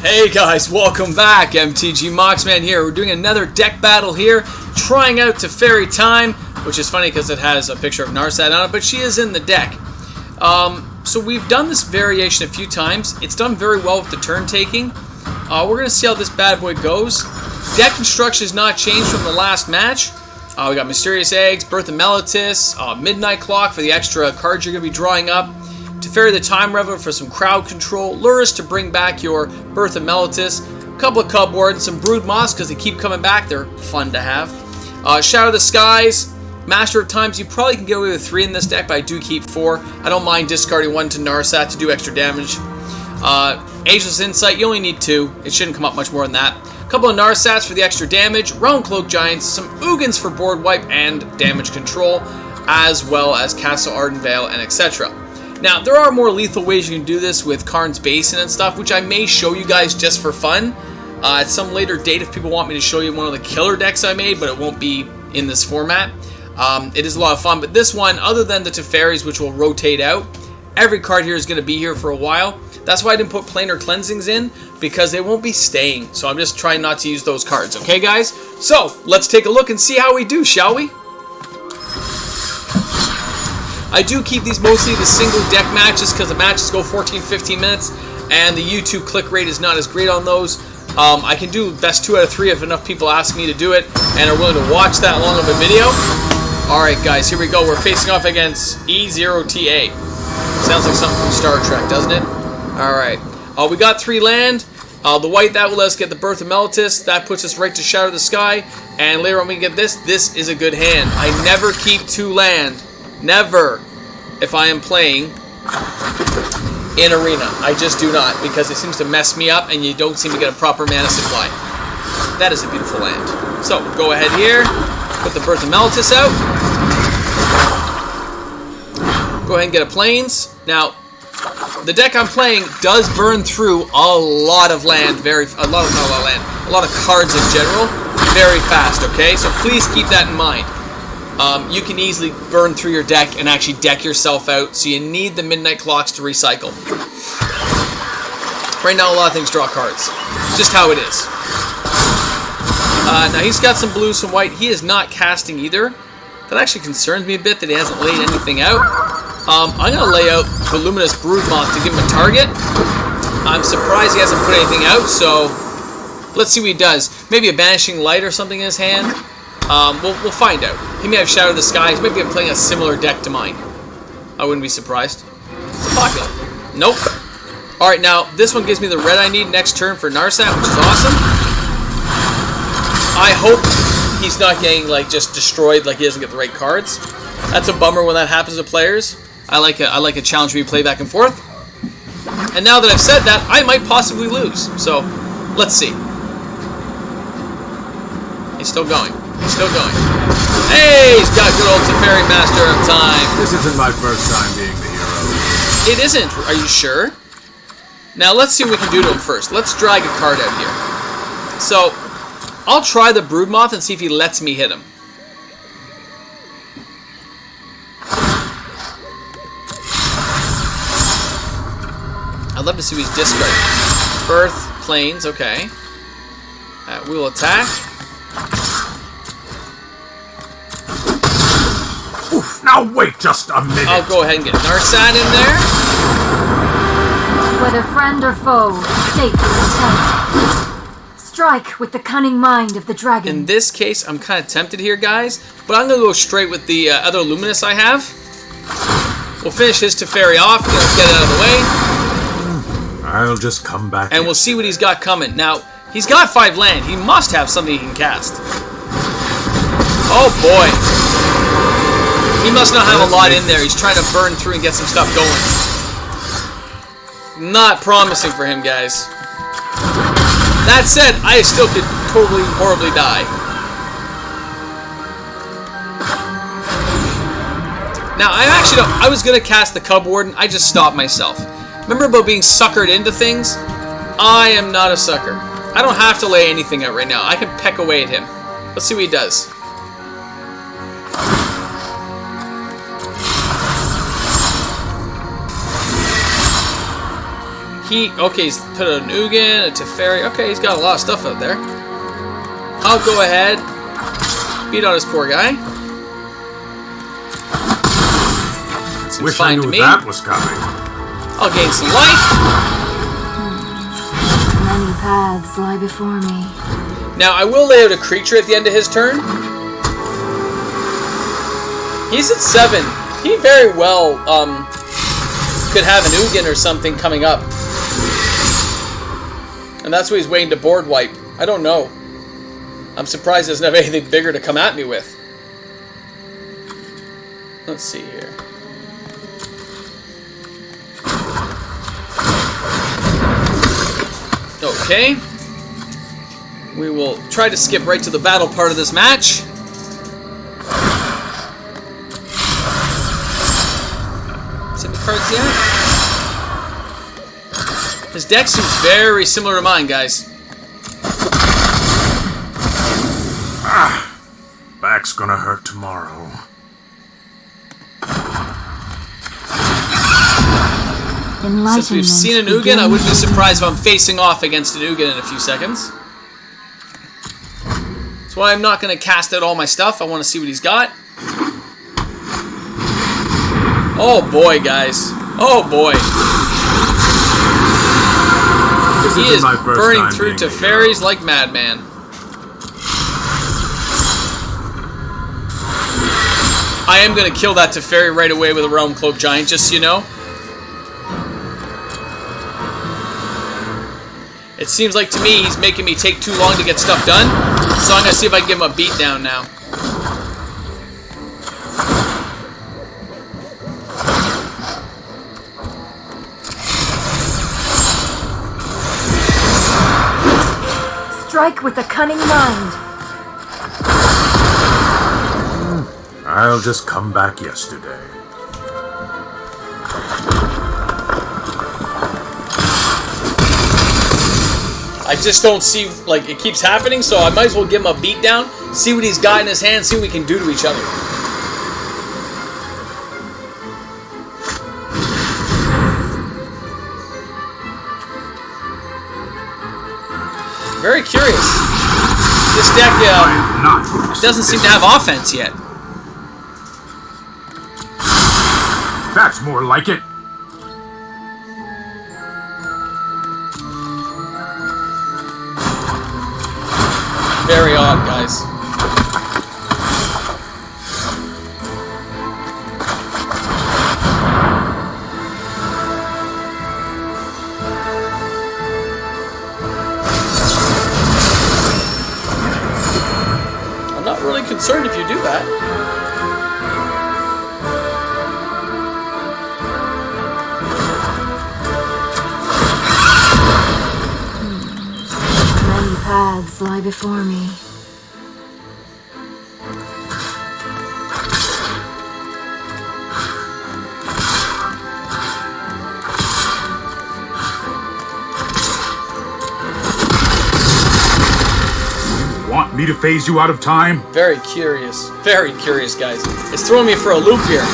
Hey guys, welcome back. MTG Moxman here. We're doing another deck battle here, trying out Teferi Time, which is funny because it has a picture of Narset on it, but she is in the deck. So we've done this variation a few times. It's done very well with the turn taking. We're going to see how this bad boy goes. Deck construction has not changed from the last match. We got Mysterious Eggs, Birth of Meliodas, Midnight Clock for the extra cards you're going to be drawing up, Teferi the Time Reveler for some crowd control, Lurrus to bring back your Birth of Meliodas, a couple of Cubwards, some Brood Moths because they keep coming back, they're fun to have, Shadow of the Skies, Master of Times. You probably can get away with 3 in this deck, but I do keep 4. I don't mind discarding 1 to Narset to do extra damage. Ageless Insight, you only need 2. It shouldn't come up much more than that. A couple of Narsats for the extra damage, Realm Cloak Giants, some Ugins for board wipe and damage control, as well as Castle Ardenvale and etc. Now, there are more lethal ways you can do this with Karn's Basin and stuff, which I may show you guys just for fun at some later date if people want me to show you one of the killer decks I made, but it won't be in this format. It is a lot of fun, but this one, other than the Teferis, which will rotate out, every card here is going to be here for a while. That's why I didn't put Planar Cleansings in, because they won't be staying. So I'm just trying not to use those cards. Okay, guys? So, let's take a look and see how we do, shall we? I do keep these mostly the single deck matches, because the matches go 14-15 minutes, and the YouTube click rate is not as great on those. I can do best 2 out of 3 if enough people ask me to do it, and are willing to watch that long of a video. Alright, guys, here we go. We're facing off against E0TA. Sounds like something from Star Trek, doesn't it? Alright, we got 3 land. The white, that will let us get the Birth of Meliodas. That puts us right to Shadow of the Sky. And later on we can get this. This is a good hand. I never keep 2 land. Never. If I am playing in Arena. I just do not. Because it seems to mess me up and you don't seem to get a proper mana supply. That is a beautiful land. So, go ahead here. Put the Birth of Meliodas out. Go ahead and get a Plains. Now, the deck I'm playing does burn through a lot of land, a lot of cards in general, very fast, okay? So please keep that in mind. You can easily burn through your deck and actually deck yourself out, so you need the Midnight Clocks to recycle. Right now, a lot of things draw cards. Just how it is. Now, he's got some blue, some white. He is not casting either. That actually concerns me a bit that he hasn't laid anything out. I'm going to lay out the Luminous Broodmoth to give him a target. I'm surprised he hasn't put anything out, so let's see what he does. Maybe a Banishing Light or something in his hand. We'll find out. He may have Shadow of the Skies. Maybe I'm playing a similar deck to mine. I wouldn't be surprised. It's popular. Nope. Alright, now, this one gives me the red I need next turn for Narset, which is awesome. I hope he's not getting, like, just destroyed, like he doesn't get the right cards. That's a bummer when that happens to players. I like a challenge where you play back and forth. And now that I've said that, I might possibly lose. So, let's see. He's still going. He's still going. Hey, he's got good old Teferi Master of Time. This isn't my first time being the hero. It isn't. Are you sure? Now, let's see what we can do to him first. Let's drag a card out here. So, I'll try the Broodmoth and see if he lets me hit him. I'd love to see what he's discarding. Birth, Plains, okay. We will attack. Oof, now wait just a minute. I'll go ahead and get Narset in there. Whether friend or foe, state your intent. Strike with the cunning mind of the dragon. In this case, I'm kind of tempted here, guys, but I'm going to go straight with the other Luminous I have. We'll finish his Teferi off, get it out of the way. I'll just come back. And we'll see what he's got coming. Now, he's got 5 land. He must have something he can cast. Oh, boy. He must not have a lot in there. He's trying to burn through and get some stuff going. Not promising for him, guys. That said, I still could totally, horribly die. Now, I was going to cast the Cub Warden. I just stopped myself. Remember about being suckered into things? I am not a sucker. I don't have to lay anything out right now. I can peck away at him. Let's see what he does. Okay, he's put an Ugin, a Teferi. Okay, he's got a lot of stuff out there. I'll go ahead. Beat on this poor guy. Seems Wish I fine knew to me. that was coming. I'll gain some life. Many paths lie before me. Now, I will lay out a creature at the end of his turn. He's at 7. He very well could have an Ugin or something coming up. And that's what he's waiting to board wipe. I don't know. I'm surprised he doesn't have anything bigger to come at me with. Let's see here. Okay. We will try to skip right to the battle part of this match. See the cards yet? His deck seems very similar to mine, guys. Back's gonna hurt tomorrow. Since we've seen an Ugin, I wouldn't be surprised if I'm facing off against an Ugin in a few seconds. That's why I'm not going to cast out all my stuff. I want to see what he's got. Oh boy, guys. Oh boy. He is burning through Teferis like madman. I am going to kill that Teferi right away with a Realm Cloak Giant, just so you know. It seems like to me he's making me take too long to get stuff done, so I'm going to see if I can give him a beatdown now. Strike with a cunning mind. I'll just come back yesterday. I just don't see, like, it keeps happening, so I might as well give him a beatdown, see what he's got in his hand, see what we can do to each other. Very curious. This deck doesn't seem to have offense yet. That's more like it. Very odd, guys. I'm not really concerned if you do that. Paths lie before me. Want me to phase you out of time? Very curious, guys. It's throwing me for a loop here.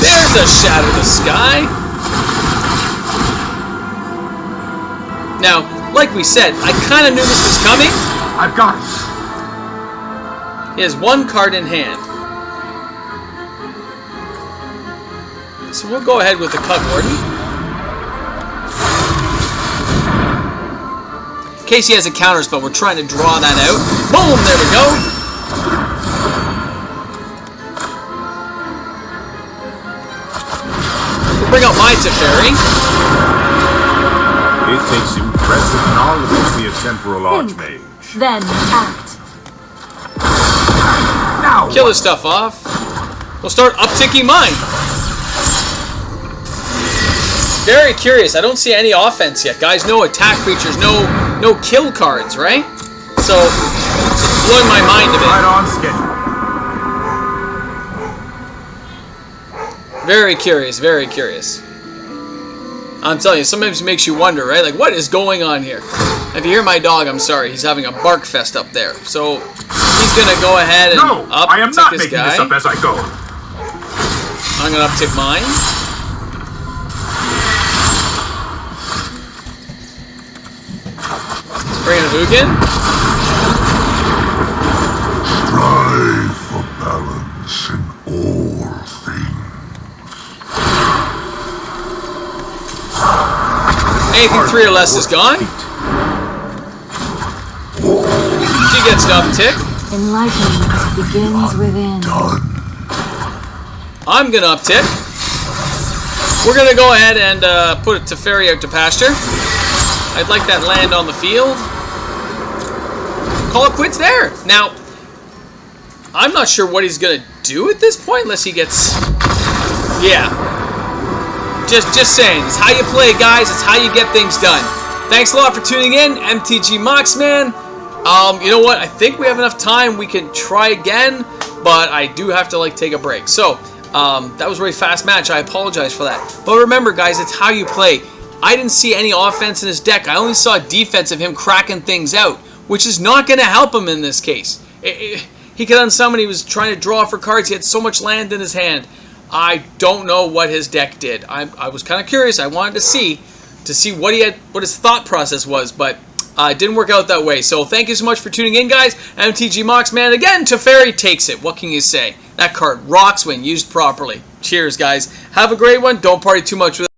There's a Shadow of the Sky. Now, like we said, I kind of knew this was coming. I've got it. He has one card in hand. So we'll go ahead with the Cut Warden. In case he has a counter spell, we're trying to draw that out. Boom! There we go. We'll bring out my Teferi. It takes impressive knowledge to be a temporal archmage. Then act. Now Kill his stuff off. We'll start upticking mine. Very curious. I don't see any offense yet, guys. No attack creatures, no kill cards, right? So it's blowing my mind a bit. Right on schedule. Very curious, very curious. I'm telling you, sometimes it makes you wonder, right? Like, what is going on here? If you hear my dog, I'm sorry. He's having a bark fest up there. So he's going to go ahead and I am not making guy. this up as I go. I'm going to uptick mine. Bring in Hugin. Strive for balance in all things. Anything 3 or less is gone. She gets an uptick. Enlightenment begins within. I'm gonna uptick. We're gonna go ahead and put Teferi out to pasture. I'd like that land on the field. Call it quits there. Now, I'm not sure what he's gonna do at this point unless he gets... Yeah. Just saying. It's how you play, guys. It's how you get things done. Thanks a lot for tuning in, MTG Moxman. You know what? I think we have enough time. We can try again, but I do have to take a break. So, that was a very fast match. I apologize for that. But remember, guys, it's how you play. I didn't see any offense in his deck. I only saw defense of him cracking things out, which is not going to help him in this case. He could unsummon. He was trying to draw for cards. He had so much land in his hand. I don't know what his deck did. I was kind of curious. I wanted to see what his thought process was, but it didn't work out that way. So thank you so much for tuning in, guys. MTG Moxman again. Teferi takes it. What can you say? That card rocks when used properly. Cheers, guys. Have a great one. Don't party too much with it.